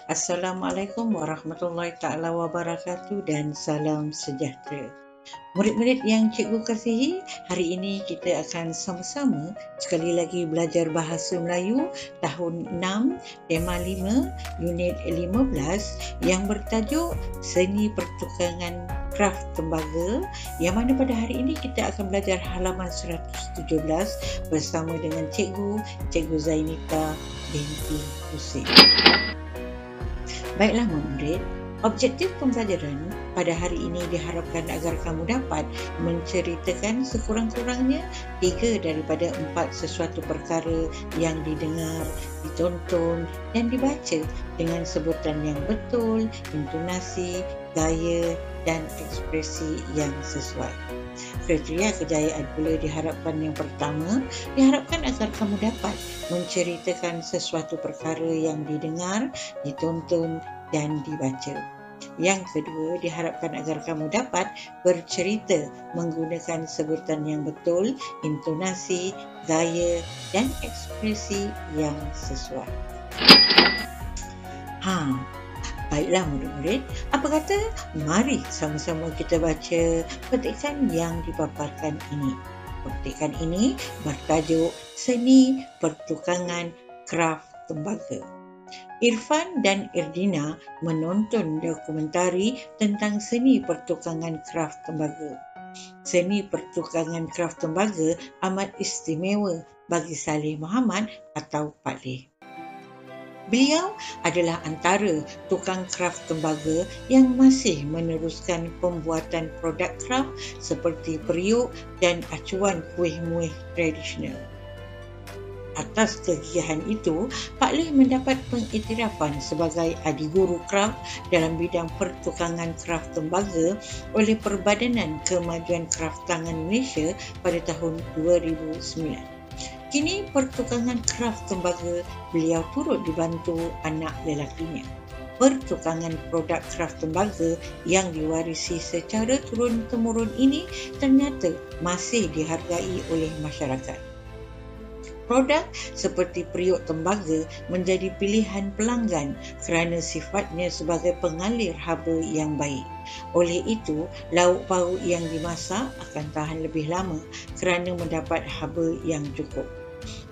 Assalamualaikum warahmatullahi taala wabarakatuh dan salam sejahtera. Murid-murid yang cikgu kasihi, hari ini kita akan sama-sama sekali lagi belajar bahasa Melayu tahun 6, tema 5, unit 15 yang bertajuk Seni Pertukangan Kraf Tembaga, yang mana pada hari ini kita akan belajar halaman 117 bersama dengan Cikgu Zainita binti Husin. Baiklah murid, objektif pembelajaran pada hari ini diharapkan agar kamu dapat menceritakan sekurang-kurangnya 3 daripada 4 sesuatu perkara yang didengar, ditonton dan dibaca dengan sebutan yang betul, intonasi, gaya dan ekspresi yang sesuai. Kriteria kejayaan pula diharapkan yang pertama, diharapkan agar kamu dapat menceritakan sesuatu perkara yang didengar, ditonton dan dibaca. Yang kedua, diharapkan agar kamu dapat bercerita menggunakan sebutan yang betul, intonasi, gaya dan ekspresi yang sesuai. Baiklah murid-murid, apa kata mari sama-sama kita baca petikan yang dipaparkan ini. Petikan ini bertajuk Seni Pertukangan Kraf Tembaga. Irfan dan Irdina menonton dokumentari tentang seni pertukangan kraf tembaga. Seni pertukangan kraf tembaga amat istimewa bagi Saleh Muhammad atau Pak Leh. Beliau adalah antara tukang kraf tembaga yang masih meneruskan pembuatan produk kraf seperti periuk dan acuan kuih-muih tradisional. Atas kegigihan itu, Pak Leh mendapat pengiktirafan sebagai adiguru kraf dalam bidang pertukangan kraf tembaga oleh Perbadanan Kemajuan Kraftangan Malaysia pada tahun 2009. Kini pertukangan kraf tembaga beliau turut dibantu anak lelakinya. Pertukangan produk kraf tembaga yang diwarisi secara turun-temurun ini ternyata masih dihargai oleh masyarakat. Produk seperti periuk tembaga menjadi pilihan pelanggan kerana sifatnya sebagai pengalir haba yang baik. Oleh itu, lauk pauk yang dimasak akan tahan lebih lama kerana mendapat haba yang cukup.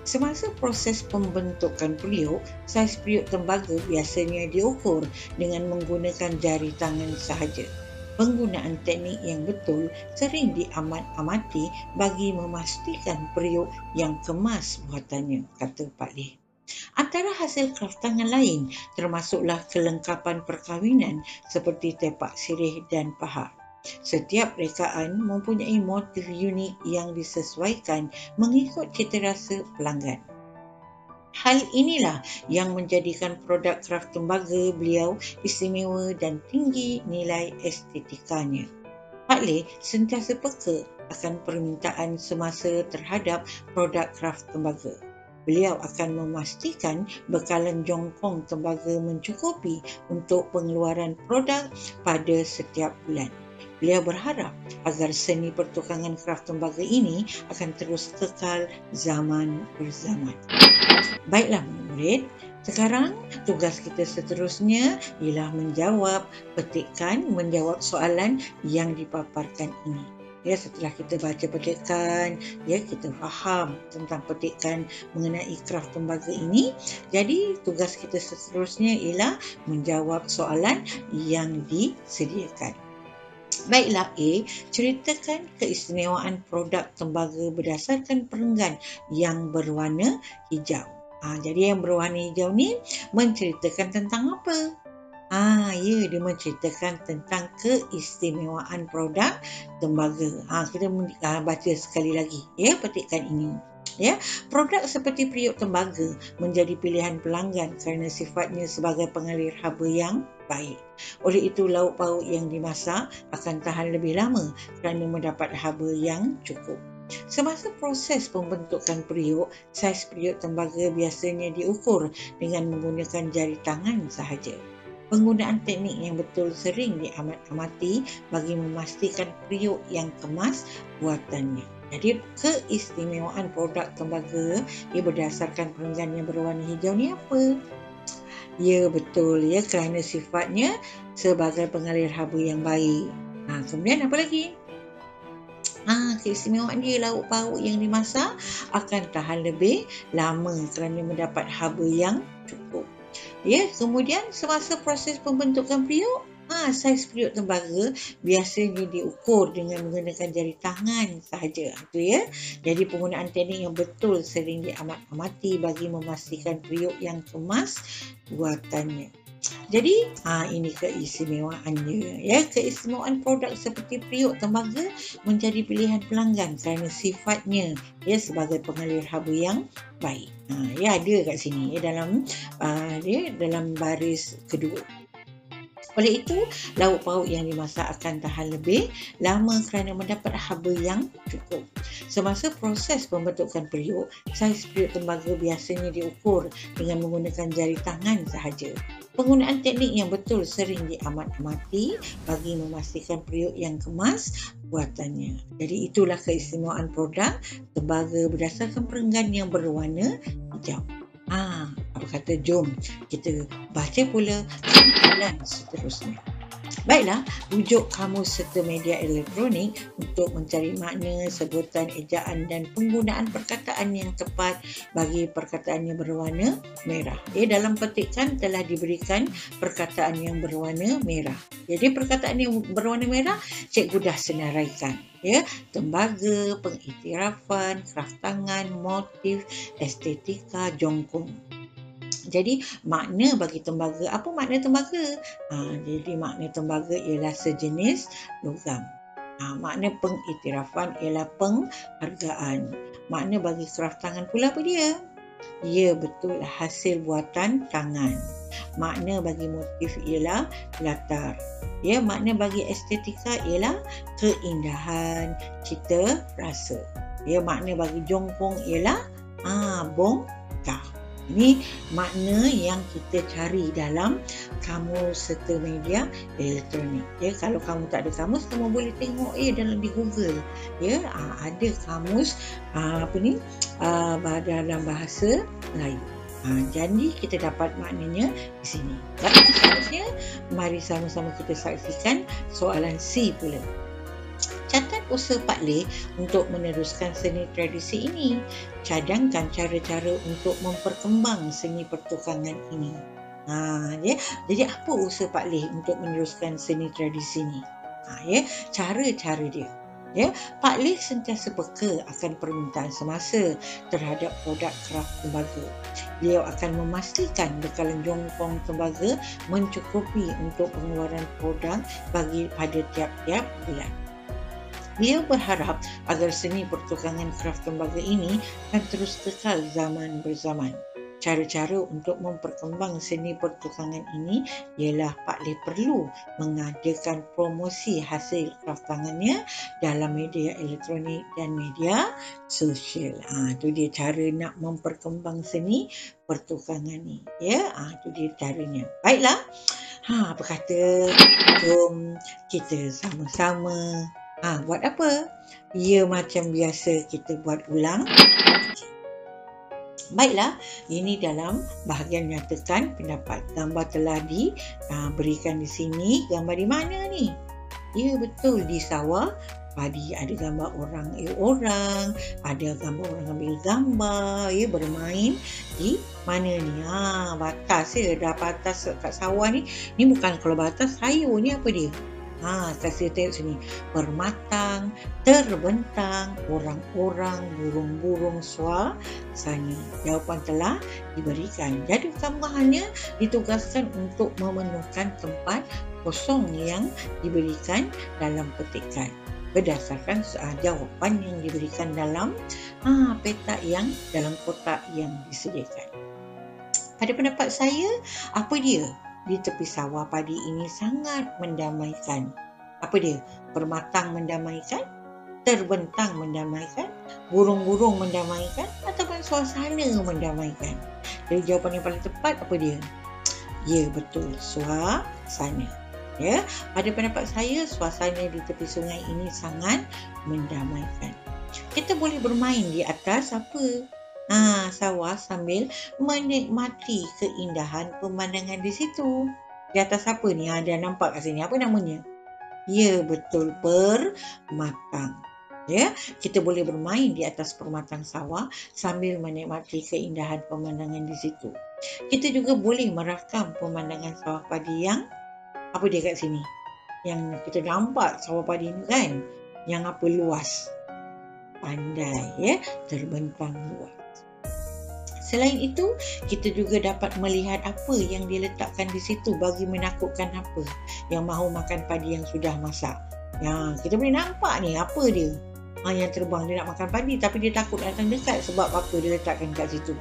Semasa proses pembentukan periuk, saiz periuk tembaga biasanya diukur dengan menggunakan jari tangan sahaja. Penggunaan teknik yang betul sering diamat-amati bagi memastikan periuk yang kemas buatannya, kata Pak Leh. Antara hasil kraftangan lain termasuklah kelengkapan perkahwinan seperti tepak sirih dan pahat. Setiap rekaan mempunyai motif unik yang disesuaikan mengikut citarasa pelanggan. Hal inilah yang menjadikan produk kraf tembaga beliau istimewa dan tinggi nilai estetikanya. Pak Leh sentiasa peka akan permintaan semasa terhadap produk kraf tembaga. Beliau akan memastikan bekalan jongkong tembaga mencukupi untuk pengeluaran produk pada setiap bulan. Beliau berharap agar seni pertukangan kraf tembaga ini akan terus kekal zaman berzaman. Baiklah murid, sekarang tugas kita seterusnya ialah menjawab soalan yang dipaparkan ini. Ya, setelah kita baca petikan, ya, kita faham tentang petikan mengenai kraf tembaga ini. Jadi tugas kita seterusnya ialah menjawab soalan yang disediakan. Baiklah A, ceritakan keistimewaan produk tembaga berdasarkan perenggan yang berwarna hijau. Jadi yang berwarna hijau ni menceritakan tentang apa? Dia menceritakan tentang keistimewaan produk tembaga. Kita baca sekali lagi ya petikan ini. Ya, produk seperti periuk tembaga menjadi pilihan pelanggan kerana sifatnya sebagai pengalir haba yang baik. Oleh itu, lauk pauk yang dimasak akan tahan lebih lama kerana mendapat haba yang cukup. Semasa proses pembentukan periuk, saiz periuk tembaga biasanya diukur dengan menggunakan jari tangan sahaja. Penggunaan teknik yang betul sering diamat-amati bagi memastikan periuk yang kemas buatannya. Jadi keistimewaan produk tembaga ia berdasarkan perenggan yang berwarna hijau ni apa? Ya, betul ya, kerana sifatnya sebagai pengalir haba yang baik. Kemudian apa lagi? Keistimewaan dia, lauk pauk yang dimasak akan tahan lebih lama kerana mendapat haba yang cukup. Ya, kemudian semasa proses pembentukan periuk, saiz periuk tembaga biasanya diukur dengan menggunakan jari tangan sahaja. Itu ya. Jadi penggunaan teknik yang betul sering diamat-amati bagi memastikan periuk yang kemas buatannya. Jadi, ini keistimewaannya. Ya, keistimewaan produk seperti periuk tembaga menjadi pilihan pelanggan kerana sifatnya ya sebagai pengalir haba yang baik. Ya, ada kat sini ya, dalam baris kedua. Oleh itu, lauk pauk yang dimasak akan tahan lebih lama kerana mendapat haba yang cukup. Semasa proses pembentukan periuk, saiz periuk tembaga biasanya diukur dengan menggunakan jari tangan sahaja. Penggunaan teknik yang betul sering diamat-amati bagi memastikan periuk yang kemas buatannya. Jadi itulah keistimewaan produk tembaga berdasarkan perenggan yang berwarna hijau. Apa kata, jom kita baca pula soalan seterusnya. Baiklah, rujuk kamus serta media elektronik untuk mencari makna, sebutan, ejaan dan penggunaan perkataan yang tepat bagi perkataan yang berwarna merah. Dalam petikan telah diberikan perkataan yang berwarna merah. Jadi perkataan yang berwarna merah cikgu dah senaraikan. Tembaga, pengiktirafan, kraftangan, motif, estetika, jongkong. Jadi makna bagi tembaga, apa makna tembaga? Jadi makna tembaga ialah sejenis logam. Makna pengiktirafan ialah penghargaan. Makna bagi kraftangan pula apa dia? Ya, betul, hasil buatan tangan. Makna bagi motif ialah latar. Ya, makna bagi estetika ialah keindahan, cita rasa. Ya, makna bagi jongkong ialah bongkar. Ini makna yang kita cari dalam kamus serta media elektronik. Kalau kamu tak ada kamus, kamu boleh tengok dalam di Google. Ada kamus dalam bahasa Melayu. Jadi kita dapat maknanya di sini. Seterusnya, mari sama-sama kita saksikan soalan C pula. Catat usaha Pak Leh untuk meneruskan seni tradisi ini. Cadangkan cara-cara untuk memperkembang seni pertukangan ini. Jadi apa usaha Pak Leh untuk meneruskan seni tradisi ini? Cara-cara dia. Pak Leh sentiasa peka akan permintaan semasa terhadap produk kraft tembaga. Beliau akan memastikan bekalan jongkong tembaga mencukupi untuk pengeluaran produk pada tiap-tiap bulan. Beliau berharap agar seni pertukangan kraft tembaga ini akan terus kekal zaman berzaman. Cara-cara untuk memperkembang seni pertukangan ini ialah Pak Leh perlu mengadakan promosi hasil kraftangannya dalam media elektronik dan media sosial. Itu dia cara nak memperkembang seni pertukangan ini. Itu dia caranya. Baiklah. Apa kata, jom kita sama-sama buat apa? Ya, macam biasa kita buat ulang. Baiklah, ini dalam bahagian nyatakan pendapat. Gambar telah diberikan di sini. Gambar di mana ni? Ya, betul, di sawah padi. Ada gambar orang, ada gambar orang ambil gambar, bermain di mana ni? Batas dah batas kat sawah ni. Ni bukan kalau batas sayur ni, apa dia? Saya tengok sini. Bermatang, terbentang, orang-orang, burung-burung, suasana. Jawapan telah diberikan. Jadi kamu hanya ditugaskan untuk memenuhkan tempat kosong yang diberikan dalam petikan berdasarkan jawapan yang diberikan dalam petak yang dalam kotak yang disediakan. Pada pendapat saya, apa dia? Di tepi sawah padi ini sangat mendamaikan. Apa dia? Bermatang mendamaikan, terbentang mendamaikan, burung-burung mendamaikan, ataupun suasana mendamaikan. Jadi jawapan yang paling tepat apa dia? Ya, betul, suasana. Pada pendapat saya, suasana di tepi sungai ini sangat mendamaikan. Kita boleh bermain di atas apa? sawah sambil menikmati keindahan pemandangan di situ. Di atas apa ni? Dia nampak kat sini. Apa namanya? Ya, betul, permatang. Ya, kita boleh bermain di atas permatang sawah sambil menikmati keindahan pemandangan di situ. Kita juga boleh merakam pemandangan sawah padi yang apa dia kat sini? Yang kita nampak sawah padi ni kan? Yang apa luas. Pandai ya, terbentang luas. Selain itu, kita juga dapat melihat apa yang diletakkan di situ bagi menakutkan apa yang mahu makan padi yang sudah masak. Ya, kita boleh nampak ni apa dia. Yang terbang dia nak makan padi tapi dia takut datang dekat sebab apa dia letakkan kat situ.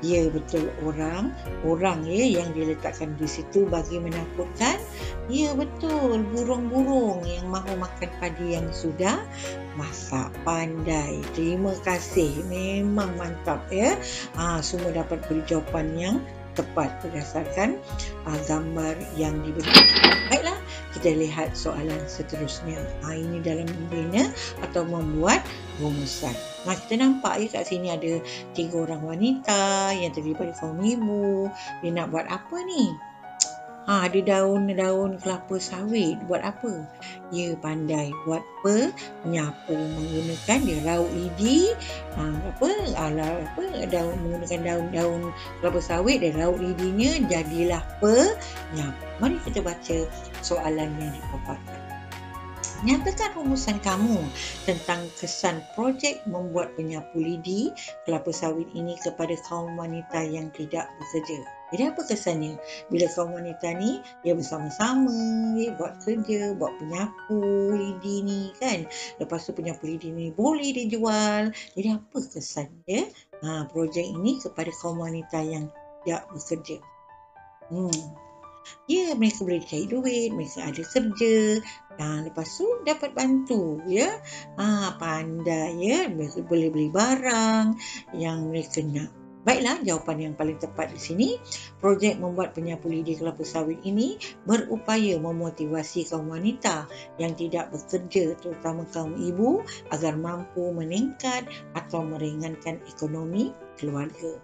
Ya, betul, orang ya yang diletakkan di situ bagi menakutkan. Ya, betul, burung-burung yang mahu makan padi yang sudah masak. Pandai. Terima kasih. Memang mantap ya. Semua dapat beri jawapan yang tepat berdasarkan gambar yang diberi. Baiklah, kita lihat soalan seterusnya. Ini dalam membina atau membuat rumusan. Kita nampak kat sini ada 3 orang wanita yang terdiri daripada kaum ibu. Dia nak buat apa ni? Ada daun-daun kelapa sawit. Buat apa? Ya, pandai buat penyapu menggunakan dia raut lidi. Menggunakan daun-daun kelapa sawit dan raut lidinya jadilah penyapu. Mari kita baca soalan yang dipaparkan. Nyatakan rumusan kamu tentang kesan projek membuat penyapu lidi kelapa sawit ini kepada kaum wanita yang tidak bekerja. Jadi apa kesannya? Bila kaum wanita ni dia bersama-sama buat kerja, buat penyapu lidi ni kan. Lepas tu penyapu lidi ni boleh dijual. Jadi apa kesan dia? Projek ini kepada kaum wanita yang tidak bekerja. Ya, mereka boleh cari duit, mereka ada kerja. Lepas tu dapat bantu ya. Pandai ya, mereka boleh beli barang yang mereka nak. Baiklah, jawapan yang paling tepat di sini, projek membuat penyapu lidi kelapa sawit ini berupaya memotivasi kaum wanita yang tidak bekerja, terutama kaum ibu, agar mampu meningkat atau meringankan ekonomi keluarga.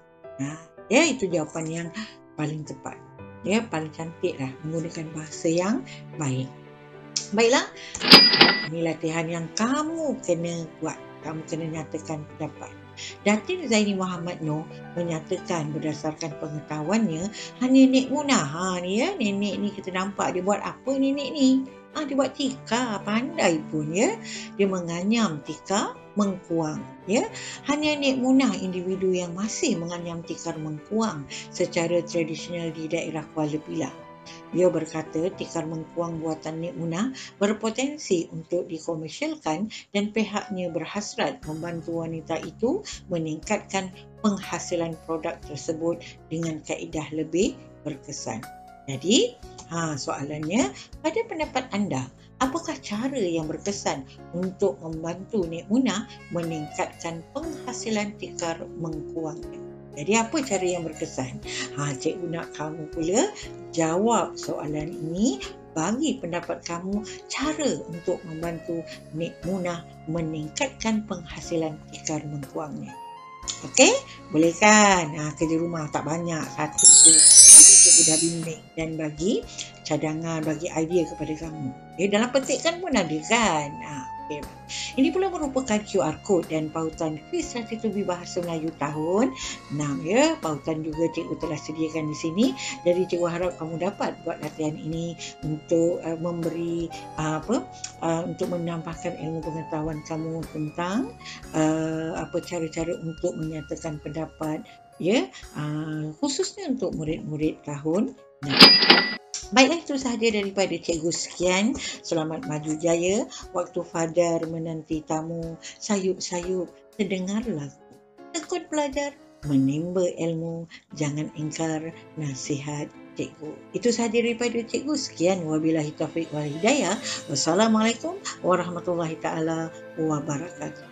Ya, itu jawapan yang paling tepat. Ya, paling cantik lah menggunakan bahasa yang baik. Baiklah, ini latihan yang kamu kena buat. Kamu kena nyatakan pendapat. Datin Zaini Muhammad Noor menyatakan berdasarkan pengetahuannya hanya Nek Munah. Ni ya, nenek ni kita nampak dia buat apa nenek ni? Dia buat tikar, pandai pun ya. Dia menganyam tikar mengkuang ya. Hanya Nek Munah individu yang masih menganyam tikar mengkuang secara tradisional di daerah Kuala Pilah. Beliau berkata tikar mengkuang buatan Nek Munah berpotensi untuk dikomersialkan dan pihaknya berhasrat membantu wanita itu meningkatkan penghasilan produk tersebut dengan kaedah lebih berkesan. Jadi, soalannya, pada pendapat anda, apakah cara yang berkesan untuk membantu Nek Munah meningkatkan penghasilan tikar mengkuangnya? Jadi apa cara yang berkesan? Cikgu nak kamu pula jawab soalan ini, bagi pendapat kamu cara untuk membantu Nek Munah meningkatkan penghasilan tikar mengkuangnya. Okey? Boleh kan? Kerja rumah tak banyak, satu je. Jadi cikgu dah bimbing dan bagi cadangan, bagi idea kepada kamu. Dalam petikan pun ada kan? Okay. Ini pula merupakan QR code dan pautan kuis Rati Tubi Bahasa Melayu tahun 6 ya. Pautan juga cikgu telah sediakan di sini. Jadi cikgu harap kamu dapat buat latihan ini untuk memberi untuk menambahkan ilmu pengetahuan kamu tentang cara-cara untuk menyatakan pendapat ya, khususnya untuk murid-murid tahun 6. Baiklah, itu sahaja daripada cikgu. Sekian, selamat maju jaya. Waktu Fadar menanti tamu, sayup-sayup terdengar lagu. Tekun belajar, menimba ilmu, jangan ingkar nasihat cikgu. Itu sahaja daripada cikgu. Sekian, wabillahi taufiq wal hidayah. Wassalamualaikum warahmatullahi taala wabarakatuh.